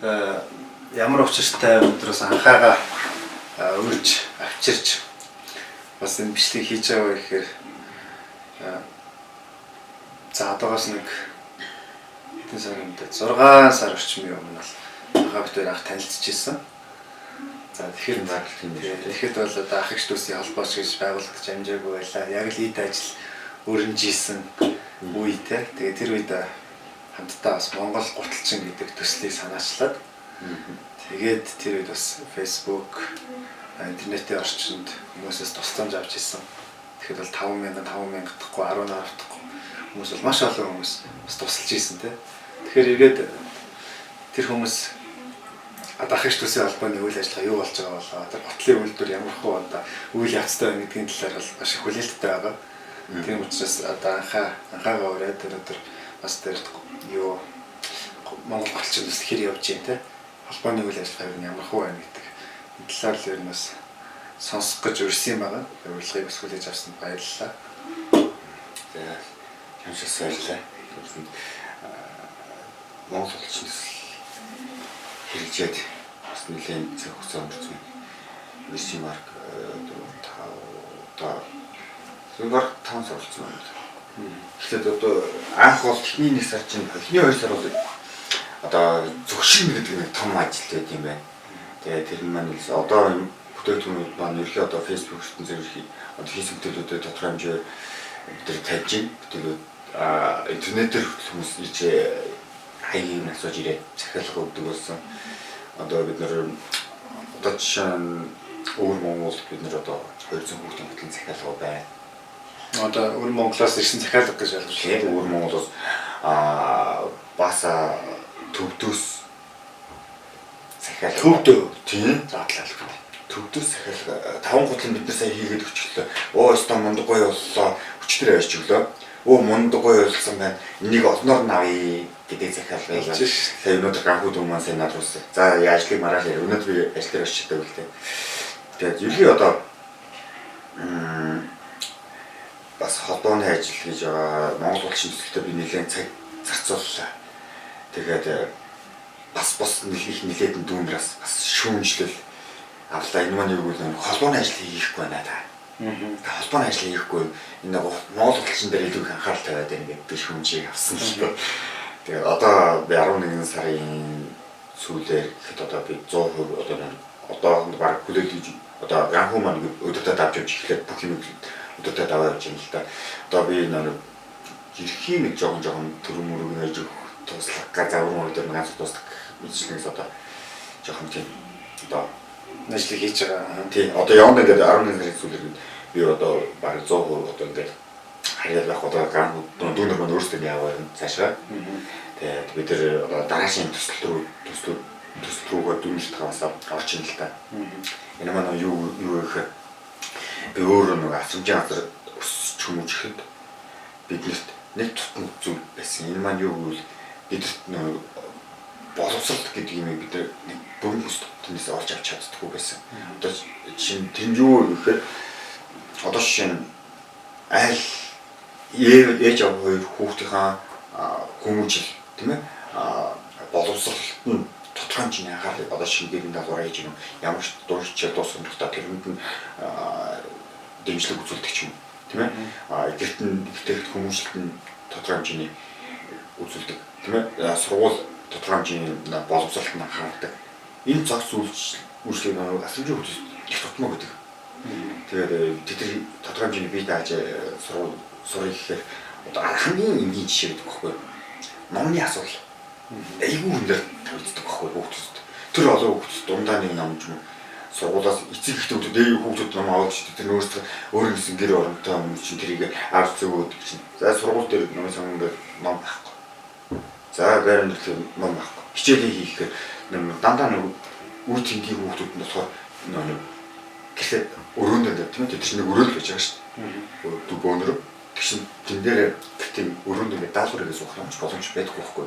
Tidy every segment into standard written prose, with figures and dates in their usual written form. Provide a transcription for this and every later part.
ямар учиртай өнөөдрөөс анхаагаа үрж авчирч бас энэ бичлэг хийж байгаа гэхээр за одоогоос нэг хэдэн сарын өмнө 6 сар орчмын өмнө бол анхаа битээр анх танилцчихсан. За тэгэхээр тэгэхэд бол одоо ах эгч дүүсийн холбооч гэж байгуулагдаж амжаагүй байлаа. Яг л ийд ажил өрнөжсэн үедээ тэгээ тэр үед хамтдаа бас Монгол гуталчин гэдэг төслийг санаачлаад тэгээд тэр үед бас Facebook интернетийн орчинд хүмүүсээс тусламж авч ирсэн. Тэгэхэд бол 5,000 дахгүй 10,000 дахгүй хүмүүс бол маш олон хүмүүс бас тусалж ирсэн тий. Тэгэхээр ирээд тэр хүмүүс ах эгч дүүсийн холбооны үйл ажиллагаа юу болж байгаа болоо тэр готлын үйлдвэр ямар хөө одоо үйл явцтай байна гэдгийн талаар бол маш их хүлээлттэй байгаа. Тийм учраас одоо анхаагаа өрөөд тэр бас тэр юу Монгол голчин бас хэр явж байна те холбооны үйл ажиллагаа юу ямар хөө байна гэдэг талаар л ер нь бас сонсох гэж урьсан юм байгаа. Урилгыг бас хүлээж авсанд баярлалаа. За ямшаас баярлалаа. Монгол голчин хэрэгжээд бас нэлээд цаг хугацаа өнгөрсөн. Виси марк Зүгээр 5 сар болсон байна. Тэгэхээр одоо анх бол техникийн 1 сар чинь эхний 2 сар бол одоо зөвшөөрнө гэдэг нэг том ажил байт юм байна. Тэгээ тэр нь маань одоо бүтээгдэхүүнүүд маань ерөнхий одоо Facebook ертөнцийн ерөнхий одоо хийсэн бүтээлүүдэд тодорхой хэмжээр бид тавьж байна. Бүтээлүүд интернетээр хүмүүс ирж хаягийг асууж ирээд захиалга өгдөг болсон. Одоо бид нэр одоо жишээ нь өвөр Монгол бид нэр одоо 200 хүүхдийн хөтөлбөрийн захиалга байна. Одоо өвөр Монголоос ирсэн захиалга гэж ойлгож байна. Өвөр Монголоос бас төвдөөс захиалга. Төвдөө тийм заадлал. Төвдөөс захиалга 5 гутлын бид нар сая хийгээд өчглөө. Оо өстө мундаггүй боллоо. Өчтөр яаш өглөө. Оо мундаггүй болсон байна. Энийг олноор навъя гэдэг захиалга явуулсан. Сая өнөөдөр ганхууд хүмүүс сая над руусан. За ажлыг маргааш яа. Өнөөдөр би ажлаар очиж байгаа үлдээ. Тэгээд ерхий одоо бас холбооны ажил хийж байгаа Монгол улсын төсөлтөд би нэлээд цаг зарцууллаа. Тэгээд бас нэлээд дүүмраас бас шүүмжлэл авлаа. Энэ маань юу гэвэл холбооны ажил хийхгүй байна та. Холбооны ажил хийхгүй энэ Монгол улсын дээр илүү анхаарал тавиад байна гэдэг би шүүмжийг авсан л дээ. Тэгээд одоо би 11 сарын сүүлээр гэхэд одоо би 100% одоо баг хүлээлгэж одоо ганхуу маань өдөртөө давж явж эхлээд бүх юм өдөртөө даваа явж юм л да. Одоо би нэг ерхий нэг жоохон төрөм мөрөг нэрж туслах газар өөр дээр ганц туслах мэдлэгээс одоо жоохон тийм одоо ажил хийж байгаа. Тийм одоо явна гэдэг 11 сарын сүүлээр би одоо баг 100% одоо ингээд харьяал байх одоо ганхуу дүүнер маань өөрсдөө яваа цаашаа. Тэгээд бид тэр одоо дараашийн төсөл рүүгээ дүнэлт хавасаа орж ин л та. Энэ маань юу гэхээр би өөрөө нэг асамжийн газар өсч хүмүүжихэд биднэрт нэг тутам зүйл байсан. Энэ маань юу гэвэл бидэрт нэг боловсрол гэдэг юм бид нэг бүрэн бүс тутамнаас олж авч чаддаггүй байсан. Одоо чинь тэр юу гэхээр одоо шинэ айл ээж аваа хоёр хүүхдийнхаа хүмүүжил тийм ээ боловсролт нь тодорхой хэмжээний анхаарлыг одоо шинэ гэрийн даалгавар хийж юм ямар ч дуурчаа дуусгандаа тэрэнд нь дэмжлэг үзүүлдэг юм тийм ээ гэрт нь ихтэй хүмүүжлэлт нь тодорхой хэмжээний үзүүлдэг тийм ээ сургууль тодорхой хэмжээний боловсролт нь анхаардаг энэ зах үйлчлэгийг асамжийн хөтөлбөр их тутмаа гэдэг тэгээд тэд тодорхой хэмжээний бие дааж сурах гэхээр одоо хамгийн энгийн жишээ гэдэг багхгүй номны асуудал айгүй хүндэр тавьдаг байхгүй хүүхдүүд. Тэр олон хүүхдүүд дундаа нэг ном юм сургуулаас эцэг эхчүүд хүүхдүүд ном аваад ч тэр өөрсдөө өөр гэсэн гэр оронтой юм чинь тэрийг ард зөвөөд чинь. За сургууль дээр номын сонгонд ном байхгүй. За байранд тэр ном байхгүй. Хичээлээ хийхээр дандаа нэг үр цэнгийн хүүхдүүд нь болохоор нэг гэхээ өрөөнд дээр тийм ээ тэр чинь нэг өрөөл гэж байгаа шүү дээ. Дүү бөөнөр тэгшин тэн дээр тийм өрөөнд дээр даалгаврыг суух юмч боломж байдаггүй байхгүй.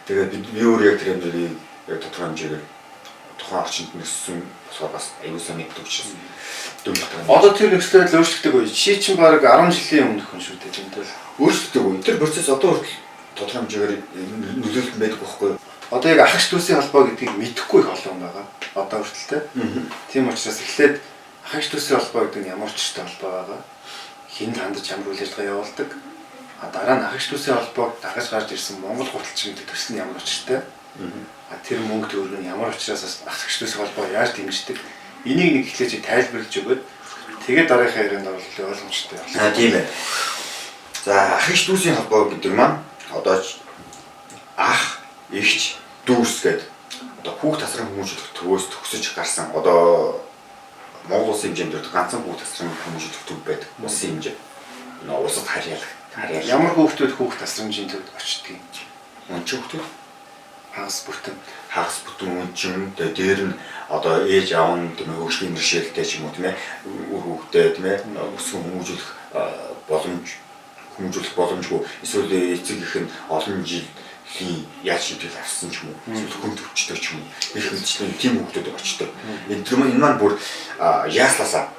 Тэгээд би өөр яг тэр хэмжээний яг тодорхой хэмжээгээр тухайн орчинд нөссөн болохоор бас аюулсаа мэддэг учраас дөрөвдөг. Одоо тэр нөхцөл байдал өөрчлөгдөг үе. Чи чинь баг 10 жилийн өмнөх хүн шүү дээ тийм дээ. Өөрчлөгдөг үе. Тэр процесс одоо хүртэл тодорхой хэмжээгээр нөлөөлөлт байдаг байхгүй юу? одоо яг ах ш дүүсийн холбоо гэдгийг мэдэхгүй их олон байгаа. Одоо хүртэл тийм учраас эхлээд ах ш дүүсийн холбоо гэдэг нь ямар ч төстэй холбоо байгаа. Хинд хандаж ямар үйл ажиллагаа явуулдаг. Дараа нь ах ш дүүсийн холбоог дагаж гарч ирсэн Монгол гуталчин гэдэг төсөл нь ямар учиртай. Тэр мөнгө төгрөг нь ямар учраас ах ш дүүсийн холбоо яаж дэмждэг. Энийг нэг эхлээд тайлбарлаж өгөөд тэгээд дараагийн ярианд оруулах ойлгомжтой байна. Тийм ээ. За ах ш дүүсийн холбоо гэдэг маань одоо ах, эгч, дүүс гэдэг одоо хүүхд тасран хүмүүжүүлэх төвөөс төгсөж гарсан одоо Монгол улсын хэмжээнд ганцхан хүүхд тасран хүмүүжүүлэх төв байдаг. Улсын хэмжээ. Улсад харьяалах. Ямар хүүхдүүд хүүхд тасрамжийн төвд очдөг юм? Унчин хүүхдүүд Хагас бүтэн унчин тэгээ дээр нь одоо ээж аав нь тийм хөгжлийн бэрхшээлтэй ч юм уу тийм ээ үр хүүхдээ тийм ээ өсгөн хүмүүжүүлэх боломжгүй эсвэл эцэг их нь олон жилийн яаж шийдэл авсан ч юм уу эсвэл хүн төвчтэй ч юм уу их хэмжээний тийм хүүхдүүд очдог. Энэ маань бүр яасласаа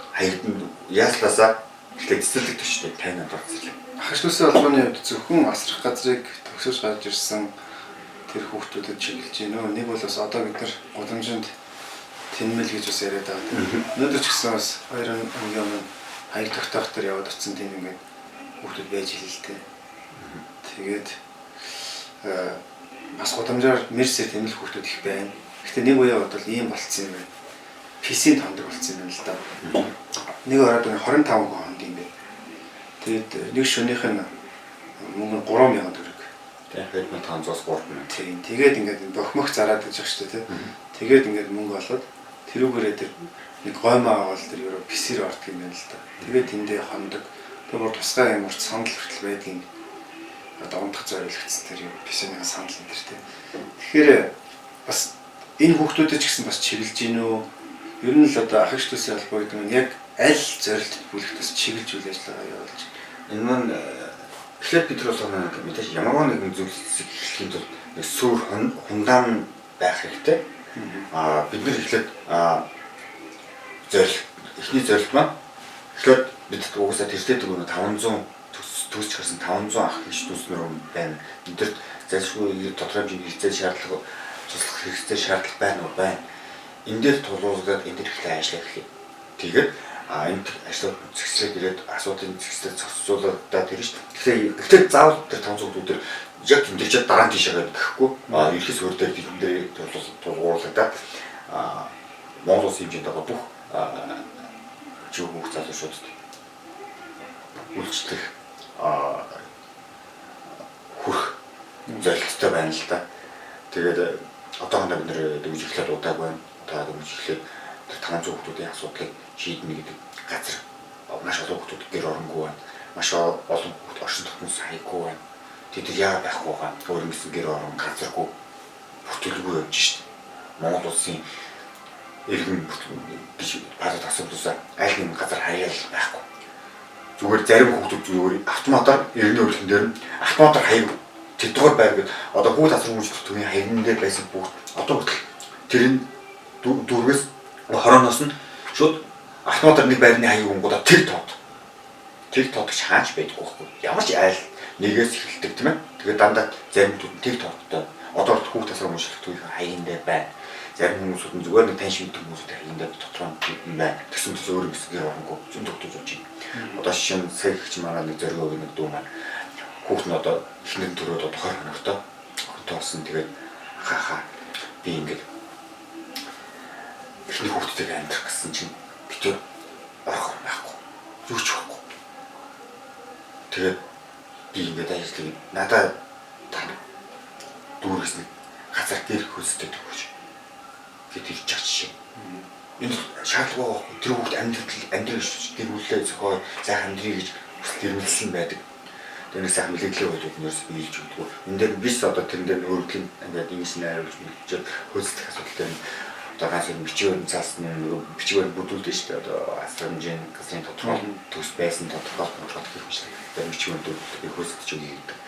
ихтэй цэцэрлэг төчтэй тайнаад орцсон. Ах ш дүүсийн холбооны хувьд зөвхөн асрах газрыг төгсөж гарч ирсэн тэр хүүхдүүдэд чиглэж байна. Нэг бол бас одоо бид нар гудамжинд тэнмэл гэж бас яриад байгаа. Өнөөдөр ч гэсэн бас 2 өдрийн өмнө хаяг тогтоох дээр яваад утсан тийм ингээд хүүхдүүд байж хэлэлтэй. Тэгээд бас гудамжаар мерсээр тэнмэл хүүхдүүд их байна. Гэхдээ нэг үеийн бодвол ийм болцсон юм байна. PC-ийн тондог болцсон юм л да. Нэг ороод 25 хонд юм байна. Тэгээд нэг шөнийх нь мөнгө 3000 төгрөг. Тэгээд 500-аас 3000. Тийм. Тэгээд ингээд бохмох зараад гэж байна шүү дээ. Тэгээд ингээд мөнгө олоод тэрүүгээрээ тэр нэг гоймоо аваад тэр ерөө PC-ээр ордог юм байна л да. Тэгээд тэндээ хондог. Тэгээд тусгай юм урт санал хүртэл байдгийн одоо унтах зориулагдсан тэр PC-ийн санал энэ төр. Тэгэхээр бас энэ хүүхдүүдэд ч гэсэн бас чиглэж гин үү? Ер нь л одоо ах ш дүүсийн холбоо гэдэг нь яг аль зорилтод бүлэгтээс чиглэж үйл ажиллагаа явуулж байна. Энэ маань эхлээд бид нар бол мэдээж ямар нэгэн зүйлсийг эхлэхийн тулд сүр хундаан байх хэрэгтэй. Бид нар эхлээд эхний зорилт маань эхлээд бид угаасаа тэртээ дөрөв 500 төсч гарсан 500 ах эгч дүүснэр байна. Бид нар зайлшгүй тодорхой хэмжээний хэрэгцээ шаардлага туслах хэрэгцээ шаардлага байна уу байна. Энэ дээр тулгуурлаад энэ дээр ихтэй ажиллах хэрэгтэй. Тэгээд энд ажлууд зэгцлээд ирээд асуудлын зэгцлээд зохицуулаад ирж шүү дээ. Тэгэхээр заавал тэр 500 хүүхдүүд яг тэмдэглэж дараа нь тийшээ гэхгүй ерхий суурь дээр тэрэндээ тулгуурлаад Монгол улсын хэмжээнд байгаа бүх жив бүх залуучуудад үйлчлэх хүрх зорилттой байна л да. Тэгээд одоохондоо бид нэр дэмжиж эхлээд удааг байна. Одоо дэмжиж эхлээд тэр 500 хүүхдүүдийн асуудлыг шийднэ гэдэг газар маш олон хүүхдүүд гэр оронгүй байна. Маш олон хүүхд оршин тогтнол сайгүй байна. Тэд яагаад байхгүй байгаа? Өөр нэгэн гэр орон газаргүй бүртгэлгүй явж шít. Монгол улсын иргэн гэж падад асуултаа аль нэгэн газар хаяал байхгүй. Зүгээр зарим хүүхдүүд зүгээр автоматар иргэний өрхөн дээр нь автоматар хаяг тэдгээр байргад одоо хүүхд асар хүмүүжлэх төвийн хаягнан дээр байсан хүүхд одоо хүртэл тэрийн дүүргээс хорооноос нь шууд автоматар нэг байрны хаяг өнгөдөө тэр тоодч хаач байдаггүй байхгүй. Ямар ч айл нэгээс эхэлдэг тийм ээ. Тэгээд дандаа зарим хүмүүс тэр тоодтой одоо хүүхд асар хүмүүжлэх төвийн хаягнан дээр байна. Зарим хүмүүсүүд нь зүгээр нэг тань шимтэг хүмүүсүүд хаягнан дээр дотор нь байна. Тэгсэн чинь өөр хэсгээр оронгоо зүүн тогтож болж байна. Одоо шин сая ихч манай нэг зориг нэг дүү маань хүүхд нь одоо эхнэр төрөөд одоо 20 хоногтой охинтой болсон. Тэгээд хаа би ингээд эхний хүүхдтэйгээ амьдрах гэсэн чинь битүү орох байхгүй. Юу ч байхгүй. Тэгээд би ингээд ажиллаж надад дүүргэс нэг газар гэр хөлстэй төгөж гээд ирж байгаа чинь энэ шаардлага байхгүй. Тэр хүүхд амьдрах гэр бүлээ зохио сайхан амьдрий гэж хүсэл эрмэлсэн байдаг. Тэрнээс сайхан мэдээлэл болоод нэрс биелж өгдөг. Энд дээр биш одоо тэрэн дээр өөрөглөн ингээд ингэж найруулж мэдчихээд хөлсдөх асуудал дээр одоо ганц бичвэр цаасны бичвэр бүдүүлдэг шүү дээ. Одоо асрамжийн газрын тодорхой төс байсан тодорхой болгох хэрэгтэй. Тэр бичвэр бүдүүлдэг хөлсдөж өгье гэдэг.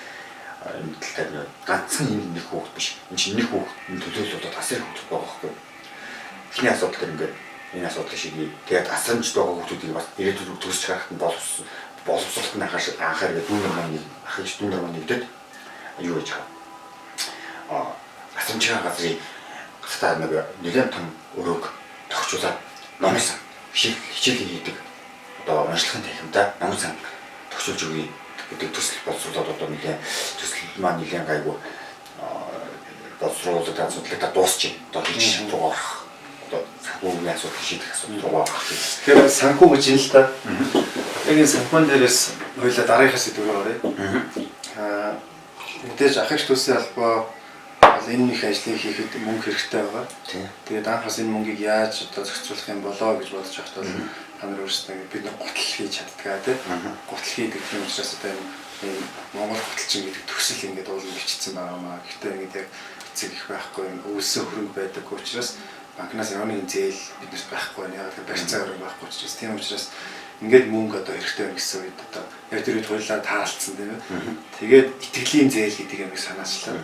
Энэ талаар ганцхан энэ нэг хүүхд биш. Энэ чинь нэг хүүхд төлөөлөл одоо асар хүүхд байгаа байхгүй. Эхний асуудал дээр ингээд энэ асуудал шиг тэгээд асрамжид байгаа хүүхдүүдийг бас ирээдүйд төсч харахад нь боловсролт нь анхаарал дүүнер маань ах ич дүүнер маань нэгдээд юу гэж байгаа. гасамжийн газрын гастаа нэг нэлээд том өрөөг тогтчуулаад номын сан хичээл хийдэг. Одоо уншлагын танхимтай номын сан тогтчулж өгье гэдэг төсөл боловсруулаад одоо нэлээд төсөл маань нэлээд гайгүй боловсруулаад асуудлаа дуусчих. Одоо хийж чадвар одоо санхүүгийн асуудал шийдэх асуудал руу орох. Тэгэхээр санхүү гэж юм л та. Яг энэ санхүүн дээрээс хоёлаа дараагийнхаа сэдвээр оръё. Мэдээж ах эгч төслийн албаа бол энэ их ажлыг хийхэд мөнгө хэрэгтэй байгаа. Тэгээд анхаас энэ мөнгийг яаж одоо зохицуулах юм болоо гэж бодож байхад бол та нар өөрсдөө бид нар гутал хийж чаддгаа тийм. Гутал хийдэг юм учраас одоо энэ Монгол гуталчин гэдэг төсөл ингээд уулын бичсэн байгаа маа. Гэхдээ ингээд яг эцэг их байхгүй өвсөн хөрөнгө байдаг учраас банкнаас ямар нэгэн зээл биднэрт байхгүй байна. Яг л барьцаа хөрөнгө байхгүй учраас тийм учраас ингээд мөнгө одоо хэрэгтэй байна гэсэн үед одоо яг тэр үед хоёлаа таалцсан тийм ээ. Тэгээд итгэлийн зээл гэдэг юм санаачлаа.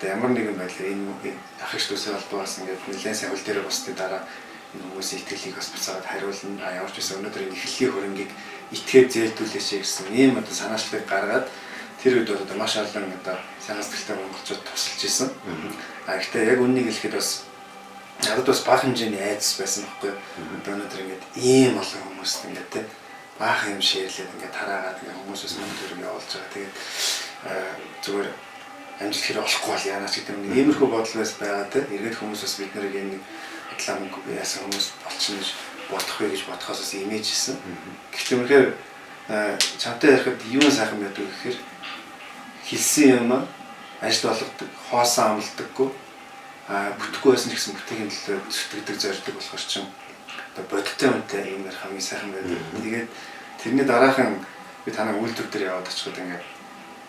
Тэгээд ямар нэгэн байдлаар энэ ах эгч төслийн албаас ингээд нэлээд сайн хөл дээр босдын дараа энэ хүмүүсийн итгэлийг бас буцаад хариулна. Ямар ч байсан өнөөдөр энэ эхлэлийн хөрөнгийг итгээд зээлдүүлээч гэсэн ийм одоо санаачлагыг гаргаад тэр үед бол одоо маш олон одоо сайн сэтгэлтэй монголчууд тусалж исэн. Гэхдээ яг үннийг хэлэхэд бас надад бас бага хэмжээний айдас байсан байхгүй. Одоо өнөөдөр ингээд ийм олон хүмүүст ингээд те бага юм ширлээд ингээд тараагаад ингээд хүмүүсээс мөнгө төрөг явуулж байгаа. Тэгээд зүгээр амжилт хэрэг олохгүй бол яанаач гэдэг нэг иймэрхүү бодол байс байгаа те. Иргэд хүмүүс бас бид нарыг энэ бодлоо мөнгө яасан хүмүүс болчихно гэж бодох вэ гэж бодохоос бас имиж хийсэн. Гэхдээ үнэхээр чамтай ярихад юу сайхан байдаг гэхээр хэлсэн юм ажил болгодог, хоосон амлдаггүй бүтэхгүй байсан ч гэсэн бүтээхийн төлөө зүтгэдэг зорилдог болохоор ч одоо бодиттой үнэтэй юм ярих хамгийн сайхан байдаг. Тэгээд тэрний дараахан би танаа үйлдвэр дээр яваад очиход ингээд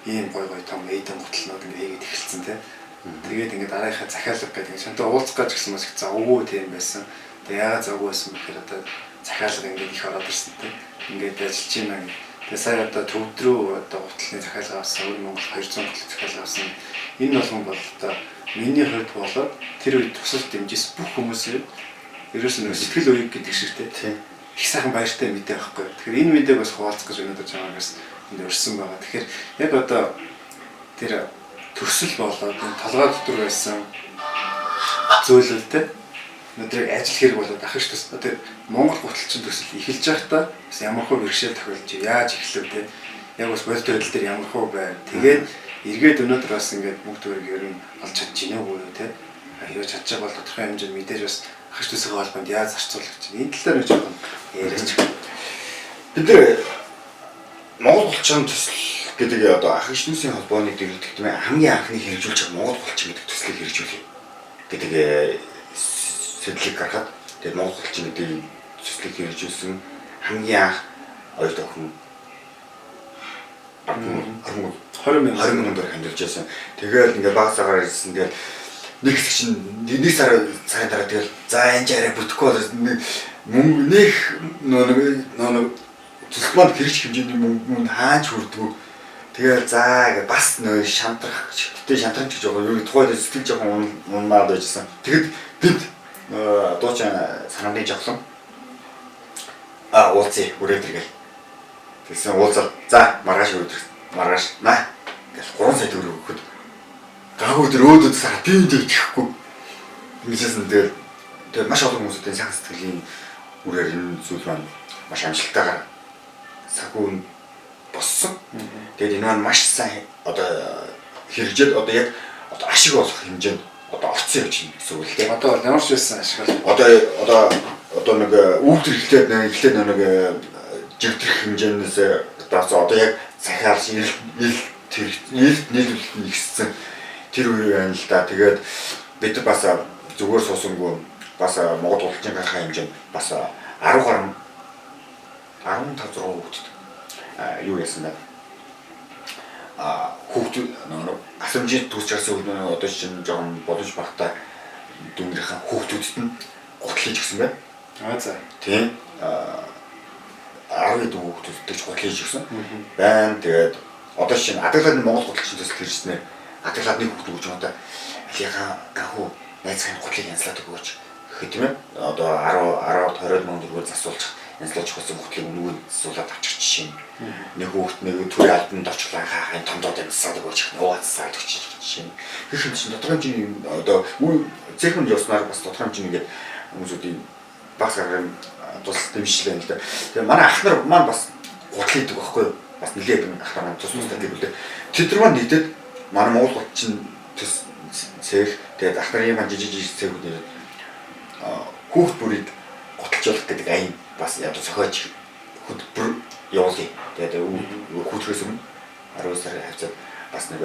ийм гой том эйдэн гутлнууд ингээд хийгээд эхэлсэн тийм. Тэгээд ингээд дараагийнхаа захиалга гэдэг шантай уулзах гэж гисэн бас их завгүй тийм байсан. Тэгээд яагаад завгүй байсан бэхээр одоо захиалга ингээд их ороод ирсэн тийм. Ингээд ажиллаж байна. Тэгээд сая одоо төвд рүү одоо гутлын захиалга авсан, өөр Монгол 200 гутлын захиалга авсан. Энэ болгон бол одоо миний хувьд болоод тэр үед тусалж дэмжиж бүх хүмүүсээ ерөөс нь сэтгэл үеиг гэдэг шиг тийм их сайхан баяртай мэдээ байхгүй. Тэгэхээр энэ мэдээг бас хуваалцах гэж өнөөдөр чамаагаас энд өрсөн байгаа. Тэгэхээр яг одоо тэр төсөл болоод энэ толгой дотор байсан зөөлөлтэй өнөөдөр ажил хэрэг болоод ах ш төс тэр Монгол гуталчин төсөл эхэлж байхдаа бас ямар хөө бэрхшээл тохиолж яаж эхлэв тийм яг бас бодит байдал дээр ямар хөө байна. Тэгээд эргээд өнөөдөр бас ингээд мөнгө төгрөг ер нь олж чадж гинэ үгүй юу те. Юу чадж байгаа бол тодорхой хэмжээнд мэдээж бас ах ш төсөө холбоонд яаж зарцуулах гэж энэ талаар нэг жоохон яриач. Бид нэр Монгол гуталчин төсөл гэдэг одоо ах ш төсийн холбооны дэглэлт гэдэг нь хамгийн анхны хэрэгжүүлж байгаа Монгол гуталчин гэдэг төслийг хэрэгжүүлэх гэдэг сэтлийг гаргаад тэгээд Монгол гуталчин гэдэг төслийг хэрэгжүүлсэн хамгийн анх хоёр тохиом 20 мянган төгрөг хандилж байсан. Тэгээд ингээд баг цагаар ирсэн. Тэгээд нэг хэсэг чинь нэг сарын дараа тэгэл за энэ арай бүтэхгүй бол мөнгө нэх нөө төсөл маань хэрэгж хэмжээний мөнгө хаач хүрдгүү. Тэгээд за ингээд бас нөө шантрах. Гэтэ шантрах гэж байгаа юу тухайд сэтгэл жоохон унаад байжсан. Тэгэд бид дуучин санааны жавлан уулзъя үрээдэргээл. Тэгсэн уулзал за маргааш өдөр маргааш наа гэж 3 сая төгрөг өгөхөд гаагүй өдөр өөдөд сар тийм итгэхгүй. Ингэжсэн тэгээд маш олон хүмүүсийн сайн сэтгэлийн үрээр энэ зүйл маань маш амжилттайгаар сагуун боссон. Тэгээд энэ маань маш сайн одоо хэрэгжээд одоо яг одоо ашиг болох хэмжээнд одоо орцсон явж байна гэсэн үг л дээ. Одоо ямар ч байсан ашиг одоо нэг өвдөр эхлээд нэг жигдрэх хэмжээнээс одоо яг захиалж нийлэлт нэгссэн тэр үе байна л да. Тэгээд бид бас зүгээр суусангүй бас Монгол гуталчин гарахын хэмжээнд бас 10 гаруй 15 хүүхэд юу яасан бэ? Хүүхдүүд асамжид төсчөрсөн хүүхдүүд одоо чинь жоохон бодож багтаа дүнгийн хүүхдүүдэд нь гутал хийж өгсөн байна. За. Тийм 10 хүүхдүүдтэй ч гутал хийж өгсөн. Байна. Тэгээд одоо чинь Адаглаад Монгол гуталчин төсөл хэрэгжснээр Адаглаад нэг хүүхд өгч одоо алигаа гахуу найзын гутлыг янзлаад өгөөч гэх тийм ээ. Одоо 10 20 мянган төгрөг засуулж янзлаж хөөсөн хөтлөг нүгэн суулаад авчих жишээ нь. Нэг хүүхд нэг төрийн албанд очлаа хаахын томдоод амьсаад өгөөч их нууцсаад өгч жишээ нь. Тэр чинь тодорхой хэмжээний одоо цэхэн явснаар бас тодорхой хэмжээний ингээд хүмүүсүүдийн багц гаргын тус дэмжлээ л да. Тэгээ манай ах нар маань бас гутал хийдэг байхгүй юу? Бас нэлээд ах нар тус тустай гэдэг үлээ. Тэд нар маань нийтэд манай Монгол гот чинь төс цэх тэгээд ах нарын маань жижиг цэхүүд хүүхд бүрийг готолжуулах гэдэг аян бас яг зохиож хөтөлбөр явуулъя. Тэгээд хүүхдээс өмнө 10 сар хавцад бас нэг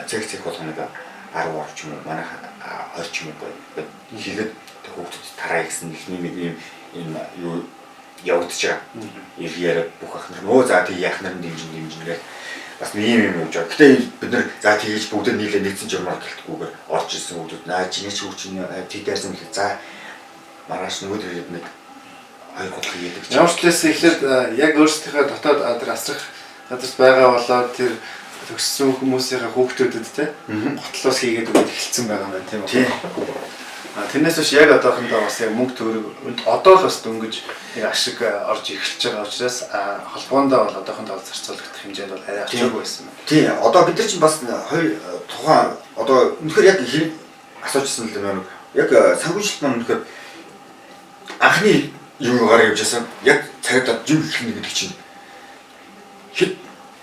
цэг болгоно нэг 10 орч юм уу манай 20 ч юм уу хийгээд хүүхдүүд тараа гэсэн нэг юм юу явагдаж байгаа. Иргээр бүх ах нар нөө за тий яах нар дэмжингээр бас нэг юм явж байгаа. Гэтэ бид нар за тийж бүгд нийлээ нэгдсэн журмаар гэлтгүүгээр орж ирсэн хүүхдүүд наа чиний ч хүүчин тийдэрсэн л за маргааш нөгөө төрөд нэг хоёр гол хийдэг. Ямар ч лээс эхлээд яг өөрсдийнхөө дотоод тэр асрах газарт байгаа болоод тэр төгссөн хүмүүсийн хүүхдүүдэд те готлоос хийгээд өгöd эхэлсэн байгаа юм байна тийм үү? Тэрнээс биш яг одоохондоо бас яг мөнгө төгрөг одоо л бас дөнгөж ашиг орж эхэлж байгаа учраас холбоондоо бол одоохондоо зарцуулагдах хэмжээнд бол арай очоогүй байсан байна. Тий, одоо бид нар чинь бас хоёр тухайн одоо үнэхээр яг хэрэг асуужсэн л юм яг санхүүжилт маань үнэхээр анхны юугаар явж байсан яг цагдаад юу хэлнэ гэдэг чинь хэд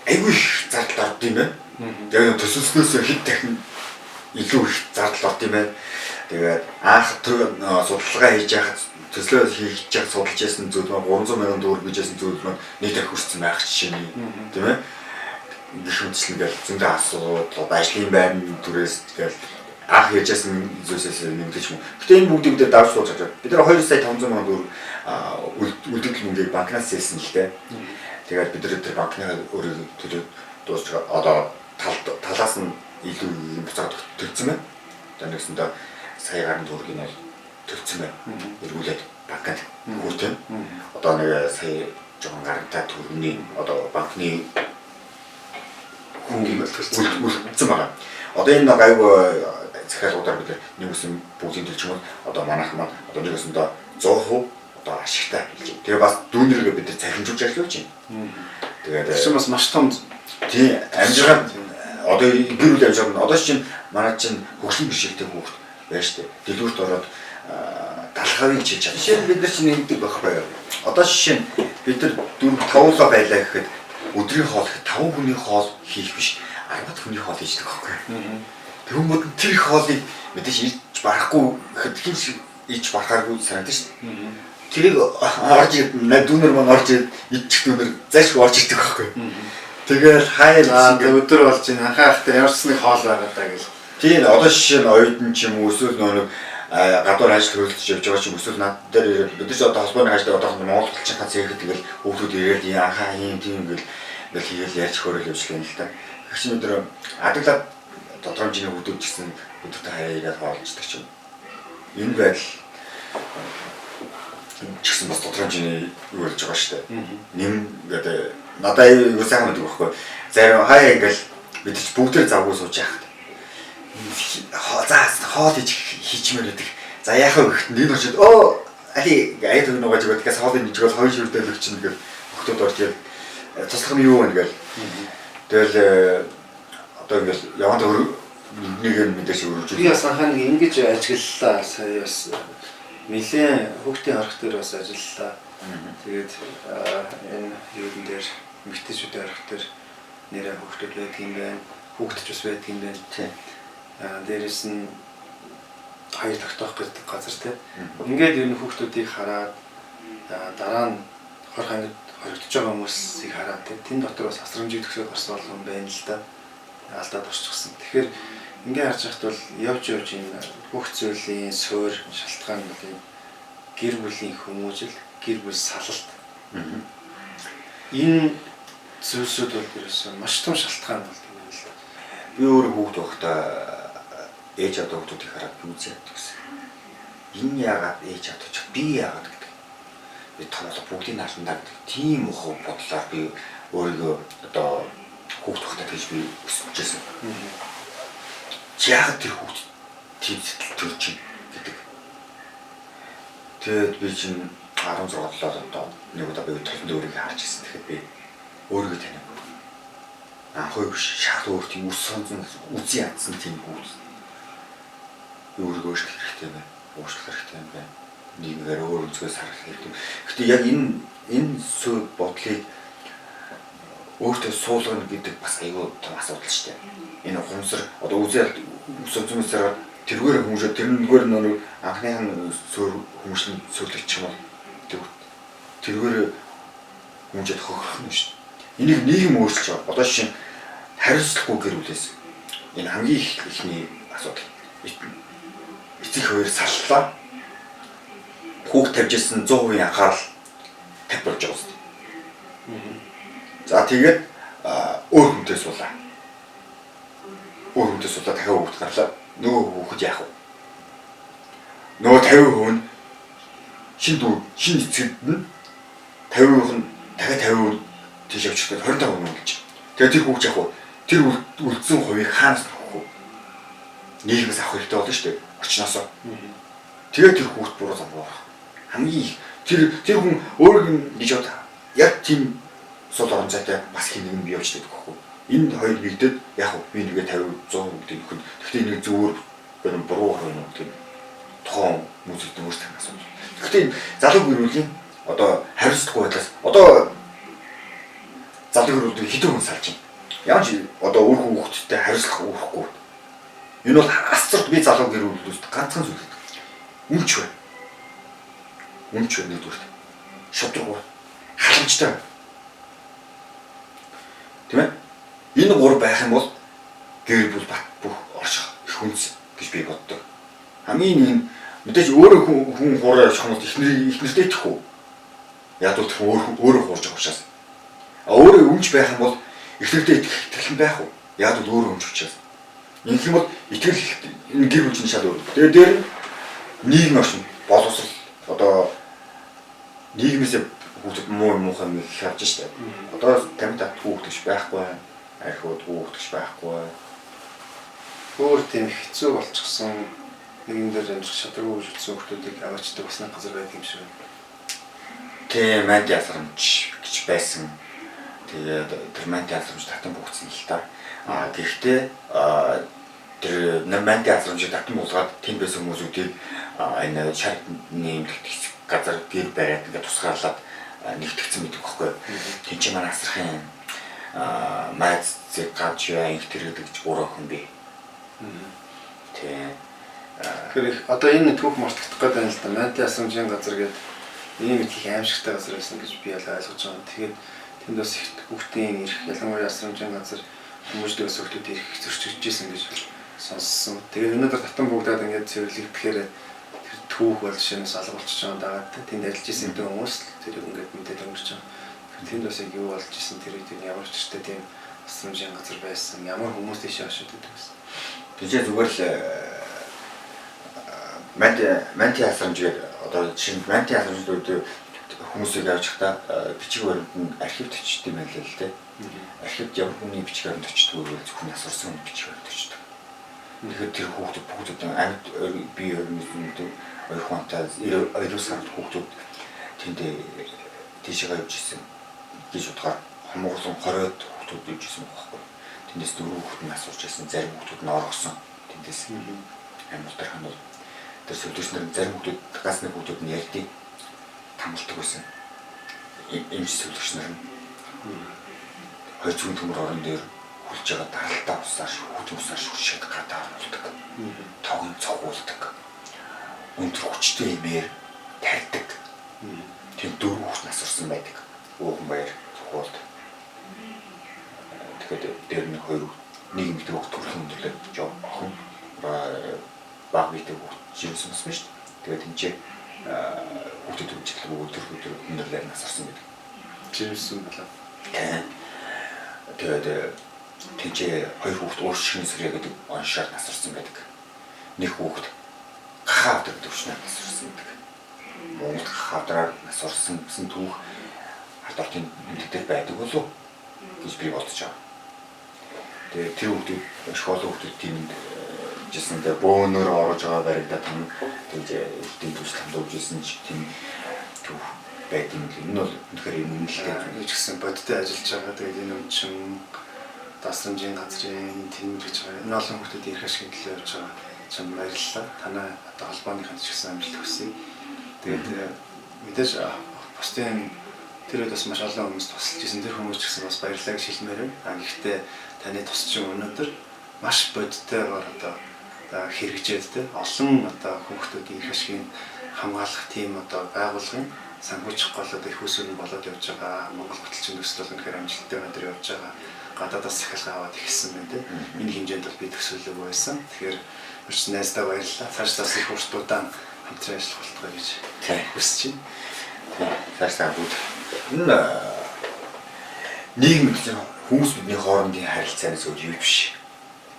айгүй их зардал орд юм байна. Яг төсөлснөөс хэд дахин илүү их зардал орд юм байна. Тэгээд анх судалгаа хийж яхад төслөө хийж яхад судалж ясан зүйл маань 300 сая төгрөг гэжсэн зүйл маань нэг дахин хүрсэн байх жишээний тийм ээ. Гэх мэтчлэнгээл зөндөө асуудал ажлын байрны түрээс тэгэл анх хийж ясан зүйлсээс нэмдэж юм. Гэтэ энэ бүгдийг бид давж сууж байгаа. Бид нар 2 сая 500 сая төгрөг үлдэгдэл мөнгөийг банкнаас зээлсэн л дээ. Тэгээд бид нар тэр банкны өөрийн төлөө дуусч одоо талаас нь илүү юм буцаад төлсөн байна. Одоо нэгсэндээ сая гаруй төгрөгийг нь төлсөн байна. Эргүүлээд банкнд хүртэн. Одоо нэг сая жоохон гарантай төгрөгийн одоо банкны хөнгөн төлсөн байна. Одоо энэ нэг аюу захиалгуудаар бид нэг үсэн бүгдийн төлж юм. Одоо манайх маань одоо нэг үсэндээ 100% одоо ашигтай. Тэгээ бас дүүнэргээ бид нар цахимжуулж ажиллаж байна. Тэгээд тийм бас маш том тий амжиргаан одоо гэр бүл амжиргаан одоо чинь манай чинь хөгжлийн бишэлтэй хүүхд байна шүү дээ. Дэлгүүрт ороод далхавыг хийж байгаа. Жишээ нь бид нар чинь ингэдэг байхгүй юу? Одоо жишээ нь бид нар 4-5 байлаа гэхэд өдрийн хоол 5 хүний хоол хийх биш 10 хүний хоол хийдэг байхгүй юу? Тэгвэл тэр их хоолыг мэдээж ирж барахгүй гэхэд хин ич барахааргүй санагдаж шүү дээ. Тэрийг орж дүүнер маань орж идчих дүүнер зайшгүй орж ирдэг байхгүй юу? Тэгэл хаяа өдөр болж ин анхаах дээр ямар ч нэг хоол байгаа даа гэл. Тийм одоо жишээ нь оюутан ч юм уу эсвэл нэг гадуур ажил хөрөлдөж явж байгаа ч юм эсвэл над дээр ирээд бид ч одоо холбооны хажууд одоохон Монгол толчинхаа цэхэд тэгэл хүүхдүүд ирээд анхаа юм тийм ингээл хийгээл ярьж хөөрөл явжлаа л та. Их чинь өдөр адаглаад тодорхой хэмжээний хүүхдүүд гэсэн өдөртөө хаяа ирээд хоолждаг ч юм. Энэ байдал чигсэн бас тодорхой хэмжээний юу болж байгаа шүү дээ. Нэм гэдэг надад юу сайхан байдаг байхгүй. Зарим хаяа ингээл бид ч бүгдээр завгүй сууж яхад. Хоол хийчмээр байдаг. За яахаа гэхэд энэ очиод али аяа төгнө угааж байдгаас хоолыг нэгжгэл хоёр шүрдэл өгч нэг хөлтөд орж яа туслах нь юу вэ гээл. Тэгэл одоо ингээл яванд нэг юм мэдээж өргөж. Би бас анхаа нэг ингэж ажиглалаа. Сая бас нэлээ хүүхдийн арга дээр бас ажиллалаа. Тэгээд энэ юун дээр эмэгтэйчүүдийн арга дээр нэрээ хүүхдүүд байдаг юм байна. Хүүхдч бас байдаг юм байна. Тийм. Дээрээс нь хоёр тогтоох гэдэг газар тийм. Ингээд ер нь хүүхдүүдийг хараад дараа нь хор хангид хоригдож байгаа хүмүүсийг хараад тийм дотор бас асрамжийг төгсөөд гарсан юм байна л да. Алдаад орчихсон. Тэгэхээр ингээд харж байхад бол явж энэ бүх зүйлийн суурь шалтгаан нь бол гэр бүлийн хүмүүжил, гэр бүл салалт. Энэ зүйлсүүд бол ерөөсөө маш том шалтгаан болдог юм л да. Би өөрөө хүүхд байхдаа ээж аваад хүүхдүүдийг хараад үзээд гэсэн. Энэ яагаад ээж аваад ч би яагаад гэдэг. Би тоолоо бүгдийг наашндаа гэдэг. Тийм ухаан бодлоор би өөрийгөө одоо хүүхд байхдаа тэгж би өсөжсэн. Яагаад тэр хүүхд тийм сэтгэл төрж байна гэдэг. Тэгээд би чинь 16 одоо нэг удаа би толгойд өөрийгөө харж ирсэн. Тэгэхэд би өөрийгөө таних. Анхөө биш шал өөр тийм үс сонзон үзий ядсан тийм хүүс. Өөрийгөө өөрчлөх хэрэгтэй байна. Уушлах хэрэгтэй юм байна. Нийгмээр өөр өнцгөөс харах хэрэгтэй. Гэтэ яг энэ сүү бодлыг өөртөө суулгана гэдэг бас аюул том асуудал шүү дээ. Энэ ухамсар одоо үзэл өсөмжмөсөөр тэргээр хүмүүшээ тэрнгээр нөр анхны хүмүүшлийн сөрлөгч юм бол тэргээр хүмүүжэд хохирох нь шүү дээ. Энийг нийгэм өөрчилж байгаа. Одоо жишээ нь хариуцлагагүй гэр бүлээс энэ хамгийн ихний асуудал. Эцэг хоёр саллаа. Хүүхд тавьж ирсэн 100% анхаарал тавьж байгаа юм. За тэгээд өөр хүнтэй суулаа. Өөр хүнтэй суулаа дахиад хүүхд гарлаа. Нөгөө хүүхэд яах вэ? Нөгөө 50% нь шинэ эцэгд нь 50% нь дахиад 50% тийш авчихдаг 25% нь үлж. Тэгээд тэр хүүхд яах вэ? Тэр үлдсэн хувийг хаанаас авах вэ? Нийгмээс авах хэрэгтэй болно шүү дээ. Орчноосоо. Тэгээд тэр хүүхд буруу зам руу орох. Хамгийн тэр хүн өөрөг нь гэж бод яг тийм сул орон зайтай бас хин нэгэн бий явж байдаг байхгүй. Энэ хоёр нэгдэд яг би нэгэ 50 100 гэдэг нөхөд гэхдээ нэг зүгээр гэнэ буруу гарна гэдэг тоон музикт өөрсдөө асууж. Гэхдээ залуу гэр бүлийн одоо хариуцлагагүй байдлаас одоо залуу гэр бүлд хэдэн хүн салж байна. Яаж одоо өөр хүүхдтэй хариуцлах үүрхгүй. Энэ бол асцарт би залуу гэр бүлд ганцхан зүйл. Үнч бай. Үнч бай нэгдүгээр. Шудраг. Халамжтай. Тийм ээ? Энэ гур байх юм бол гэр бүл бат бүх орших их хүнс гэж би боддог. Хамгийн нэг мэдээж өөрөө хүн хуурай орших юм бол ихнэртэй итгэх үү? Яг л өөрөө хуурж байгаа учраас. Өөрөө өмч байх юм бол ихнэртэй итгэх байх уу? Яг л өөрөө өмч учраас. Ингэх юм бол итгэл энэ гэр бүлийн шал өөр. Тэгээд дээр нийгэм оршин боловсрол одоо нийгмээс хүүхдэд муухай юм харж штэ. Одоо тамта хүүхдэж байхгүй, архиуд хүүхдэж байхгүй. Өөр тийм хэцүү болчихсон нэгэн дээр амжих шатруу үзсэн хүүхдүүдийг аваачдаг бас нэг газар байдаг юм шиг байна. Тийм мант ясрамж гэж байсан. Тэгээд тэр мант ясрамж татан бүгдсэн л та. Гэхдээ тэр мант ясрамж татан булгаад тэнд байсан хүмүүсүүдийг энэ шарт нэмэлт газар гэр бариад ингээд тусгаарлаад нэгтгэсэн гэдэг байхгүй. Тин чи манай асрахын майз зэрэг гарч яа их тэр гэдэг гурав хүн бий. Тийм. Тэгэхээр одоо энэ түүх мартагдах гэдэг юм л да. Манти асрамжийн газар гэдэг ийм их аимшигтай газар байсан гэж би ойлгож байгаа. Тэгээд тэнд бас их хүүхдийн ирэх ялангуяа асрамжийн газар хүмүүжлээс хүүхдүүд ирэх зөрчиж ирсэн гэж сонссон. Тэгээд өнөөдөр татан бүгдээд ингээд цэвэрлэгдэхээр тэр түүх бол жишээнээс алга болчихж байгаа дагаад тэнд ажиллаж исэн дэ хүмүүс тэр ингээд мэдээд өнгөрч байгаа. Тэнд бас яг юу болж исэн тэр үед ямар ч ч тийм асрамжийн газар байсан. Ямар хүмүүс тийш ашигладаг гэсэн. Тэгж зүгээр л манти асрамж гэдэг одоо жишээ нь манти асрамжууд хүмүүсийг авч та бичиг баримтанд нь архивд очиж юм байл л дээ. Архивд ямар хүний бичиг баримт очиж тэгвэл зөвхөн асарсан бичиг баримт очиж. Тэгэхээр тэр хүүхдүүд бүгд амьд бие өрнөсөн ойрхонтой 90 сард хүүхдүүд тэнд тийшээ явж исэн гэж утгаар хомгорлон 20-од хүүхдүүд явж исэн байхгүй. Тэндээс 4 хүүхэд нь асууж исэн, зарим хүүхдүүд нь оргосон. Тэндээс амар тархан бол тэр сүүлчнэр зарим хүүхдүүд газ нэг хүүхдүүд нь ярьдیں۔ Тамалдаг байсан. Эмч сүүлчнэр нь хоёр зүүн төмөр орон дээр хүлж байгаа даралтаа усаар хүүхдийн усаар шүршээд гадаа оруулдаг. Тогон цогуулдаг. Өндөр хүчтэй имээр тарьдаг. Тэр 4 хүүхэд насурсан байдаг. Ууган баяр цогуулд. Тэгэхээр дээр нэг хоёр нийгэмд хүүхд төрөх өндөрлөд жоо охин баг битэй хүүхд жимсэн бас биш. Тэгээд энэ хүүхдэд үжилдэг өдөр өндөрлөөр насурсан гэдэг. Жимсэн болоо. Тэгээд тэнцээ хоёр хүүхд ууршигны сэрэг гэдэг оншоор насурсан байдаг. Нэг хүүхд хавдар төвшнөр насурсан гэдэг. Монгол хавдраар насурсан гэсэн түүх хадвартын мэддэг байдаг болов гэж би бодож байгаа. Тэгээд тэр хүүхдүүд школ хүүхдүүд тийм жисэндээ бөөнөр орж байгаа баригдаад тийм тэнцээ эдийн төсөл хандуулж ирсэн ч тийм төв байдаг юм. Энэ бол үнэхээр юм л дээ. Юу ч гэсэн бодиттой ажиллаж байгаа. Тэгээд энэ өмчим дасрамжийн газрын тэмдэг гэж байгаа. Энэ олон хүмүүсийн эрх ашигын төлөө явж байгаа. Чам баярлалаа. Танай одоо холбооныханд ч гэсэн амжилт хүсье. Тэгээд мэдээж бусдын тэр үед бас маш олон хүмүүс тусалж ирсэн. Тэр хүмүүс ч гэсэн бас баярлалаа гэж хэлмээр байна. Гэхдээ таны тусчин өнөөдөр маш бодиттойгоор одоо хэрэгжээд те олон одоо хүүхдүүдийн эрх ашигын хамгаалах тийм одоо байгууллагын санхүүжих гол одоо их усүрэн болоод явж байгаа. Монгол хөтөлбөрийн төсөл бол үнэхээр амжилттай өндөр явж байгаа. Гадаадаас захиалга аваад ихсэн байна те. Энэ хэмжээнд бол би төсөөлөг байсан. Тэгэхээр өрч найздаа баярлалаа. Цаашдаас их уртуудаа хамтран ажиллах болтугай гэж хүсэж байна. Цаашдаа бүгд энэ нийгэм гэж хүмүүс бидний хоорондын харилцаанаас өөр юу биш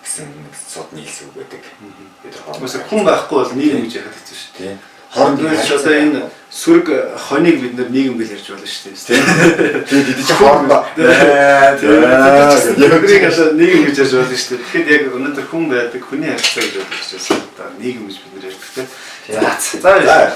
гэсэн нэг цодны хэлсэг байдаг. Бид хоорондоо хүн байхгүй бол нийгэм гэж яхад хэвчээ шүү дээ. Хоорондын одоо энэ сүрэг хоныг бид нар нийгэм гэж ярьж болно шүү дээ. Тэгээд бид чинь хоорондоо тэрийг одоо нийгэм гэж ярьж болно шүү дээ. Тэгэхэд яг өнөөдөр хүн байдаг хүний харилцаа гэж бодож байна. Одоо нийгэм гэж бид нар ярьдаг те. За.